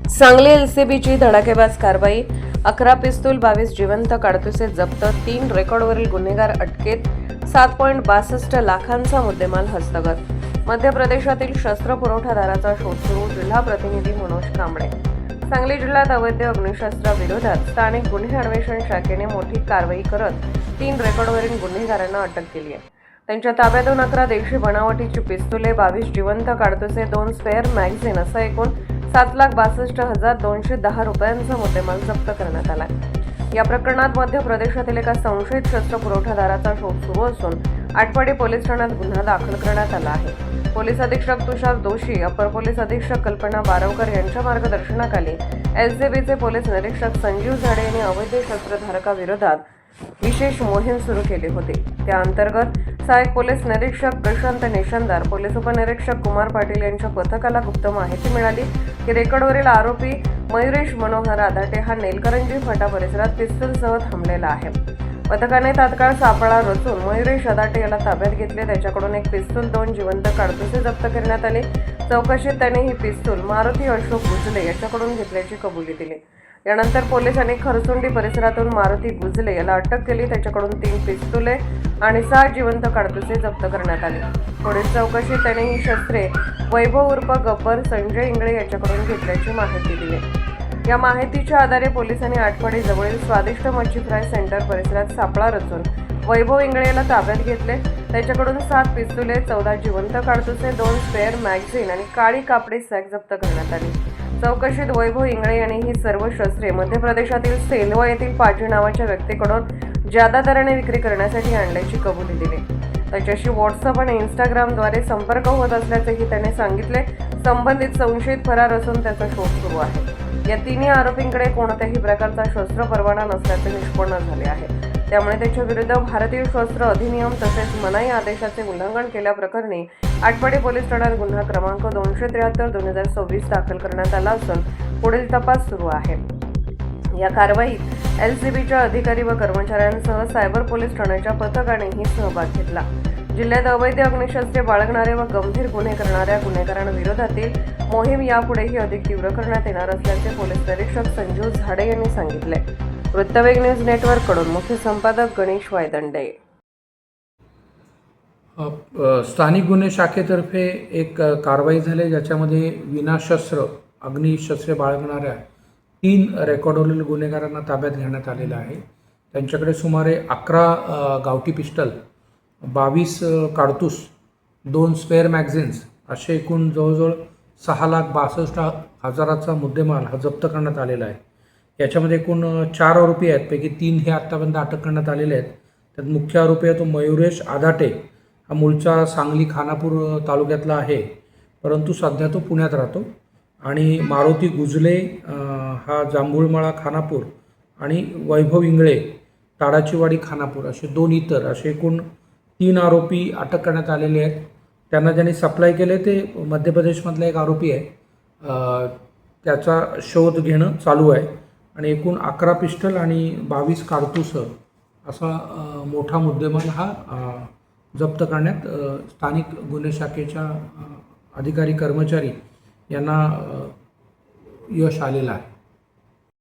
सांगली एलसीबीची धडाकेबाज कारवाई। 11 पिस्तूल, 22 जिवंत काडतुसे जप्त, 3 रेकॉर्डवरील गुन्हेगार अटकेत, 7.62 लाखांचा मुद्देमाल हस्तगत। मध्य प्रदेशातील शस्त्र पुरवठादाराचा शोध सुरू। जिल्हा प्रतिनिधी मनोज कांबळे। सांगली जिल्ह्यात अवैध अग्निशस्त्राविरोधात स्थानिक गुन्हे अन्वेषण शाखेने मोठी कारवाई करत 3 रेकॉर्डवरील गुन्हेगारांना अटक केली आहे। त्यांच्या ताब्यातून 11 देशी बनावटीची पिस्तुले, 22 जिवंत काडतुसे, 2 स्पेअर मॅगझिन असा एकूण 7,62,210 रुपयांचा मुद्देमाल जप्त करण्यात आला। या प्रकरणात मध्य प्रदेशातील एका संशयित शस्त्र पुरवठादाराचा शोध सुरू असून आटपाडी पोलीस ठाण्यात गुन्हा दाखल करण्यात आला आहे। पोलीस अधीक्षक तुषार दोशी, अपर पोलीस अधीक्षक कल्पना बारवकर यांच्या मार्गदर्शनाखाली एलसीबीचे पोलीस निरीक्षक संजीव झाडे यांनी अवैध शस्त्रधारकाविरोधात विशेष मोहीम सुरू केली होती। त्या अंतर्गत सहाय्यक पोलीस निरीक्षक प्रशांत निशंदार, पोलीस उपनिरीक्षक कुमार पाटील यांच्या पथकाला गुप्त माहिती मिळाली की रेकॉर्डवरील आरोपी मयुरेश मनोहर आधाटे हा नेलकरंजी फाटा परिसरात पिस्तूलसह थांबलेला आहे। पथकाने तात्काळ सापळा रचून मयुरेश आधाटे याला ताब्यात घेतले। त्याच्याकडून एक पिस्तूल, 2 जिवंत काडतुसे जप्त करण्यात आले। चौकशीत त्याने ही पिस्तूल मारुती अशोक गुजले याच्याकडून घेतल्याची कबुली दिली। यानंतर पोलिसांनी खरसुंडी परिसरातून मारुती गुजले याला अटक केली। त्याच्याकडून 3 पिस्तुले आणि 6 जिवंत काडतुसे जप्त करण्यात आले। पुढील चौकशीत त्याने ही शस्त्रे वैभव उर्फ गब्बर संजय इंगळे याच्याकडून घेतल्याची माहिती दिली। या माहितीच्या आधारे पोलिसांनी आटपाडी जवळील स्वादिष्ट मच्छी फ्राय सेंटर परिसरात सापळा रचून वैभव इंगळे याला ताब्यात घेतले। त्याच्याकडून 7 पिस्तुले, 14 जिवंत काडतुसे, 2 स्पेअर मॅगझिन आणि काळी कापडी सॅक जप्त करण्यात आली। चौकशीत वैभव इंगळे यांनी ही सर्व शस्त्रे मध्य प्रदेशातील सेलवा येथील पाजी नावाच्या व्यक्तीकडून जादा दराने विक्री करण्यासाठी आणल्याची कबुली दिली। त्याच्याशी व्हॉट्सअप आणि इंस्टाग्रामद्वारे संपर्क होत असल्याचेही त्याने सांगितले। संबंधित संशयित फरार असून त्याचा शोध सुरू आहे। या तिन्ही आरोपींकडे कोणत्याही प्रकारचा शस्त्र परवाना नसल्याचे निष्पन्न झाले आहे। त्यामुळे त्याच्या विरुद्ध भारतीय शस्त्र अधिनियम तसेच मनाई आदेशाचे उल्लंघन केल्याप्रकरणी आटपाडी पोलीस ठाण्यात गुन्हा क्रमांक 273/2026 दाखल करण्यात आला असून पुढील तपास सुरू आहे। या कारवाईत एलसीबीच्या अधिकारी व कर्मचाऱ्यांसह सायबर पोलीस ठाण्याच्या पथकानेही सहभाग घेतला। जिल्ह्यात अवैध अग्निशस्त्रे बाळगणारे व गंभीर गुन्हे करणाऱ्या गुन्हेगारांविरोधातील मोहीम यापुढेही अधिक तीव्र करण्यात येणार असल्याचे पोलीस निरीक्षक संजीव झाडे यांनी सांगितले। वृत्तवेग न्यूज नेटवर्ककडून मुख्य संपादक गणेश वायदंडे। स्थानिक गुन्हे शाखेतर्फे एक कारवाई झाली ज्याच्यामध्ये विनाशस्त्र अग्निशस्त्रे बाळगणाऱ्या 3 रेकॉर्डवरील गुन्हेगारांना ताब्यात घेण्यात आलेलं आहे। त्यांच्याकडे सुमारे 11 गावठी पिस्टल, 22 काडतूस, 2 स्पेअर मॅगझिन्स असे एकूण जवळजवळ 6,62,000चा मुद्देमाल हा जप्त करण्यात आलेला आहे। याच्यामध्ये एकूण 4 आरोपी आहेत, पैकी 3 हे आत्तापर्यंत अटक करण्यात आलेले आहेत। त्यात मुख्य आरोपी आहे तो मयुरेश आधाटे, हा मूळचा सांगली खानापूर तालुक्यातला आहे, परंतु सध्या तो पुण्यात राहतो। आणि मारुती गुजले हा जांभूळमाळा खानापूर आणि वैभव इंगळे ताडाचीवाडी खानापूर असे 2 इतर असे एकूण 3 आरोपी अटक करण्यात आलेले आहेत। त्यांना ज्यांनी सप्लाय केले ते मध्य प्रदेशमधला एक आरोपी आहे, त्याचा शोध घेणं चालू आहे। आणि एकूण 11 पिस्टल आणि 22 काडतूस असा मोठा मुद्देमाल हा जप्त करण्यात स्थानिक गुन्हे शाखेच्या अधिकारी कर्मचारी यांना यश आलेलं आहे।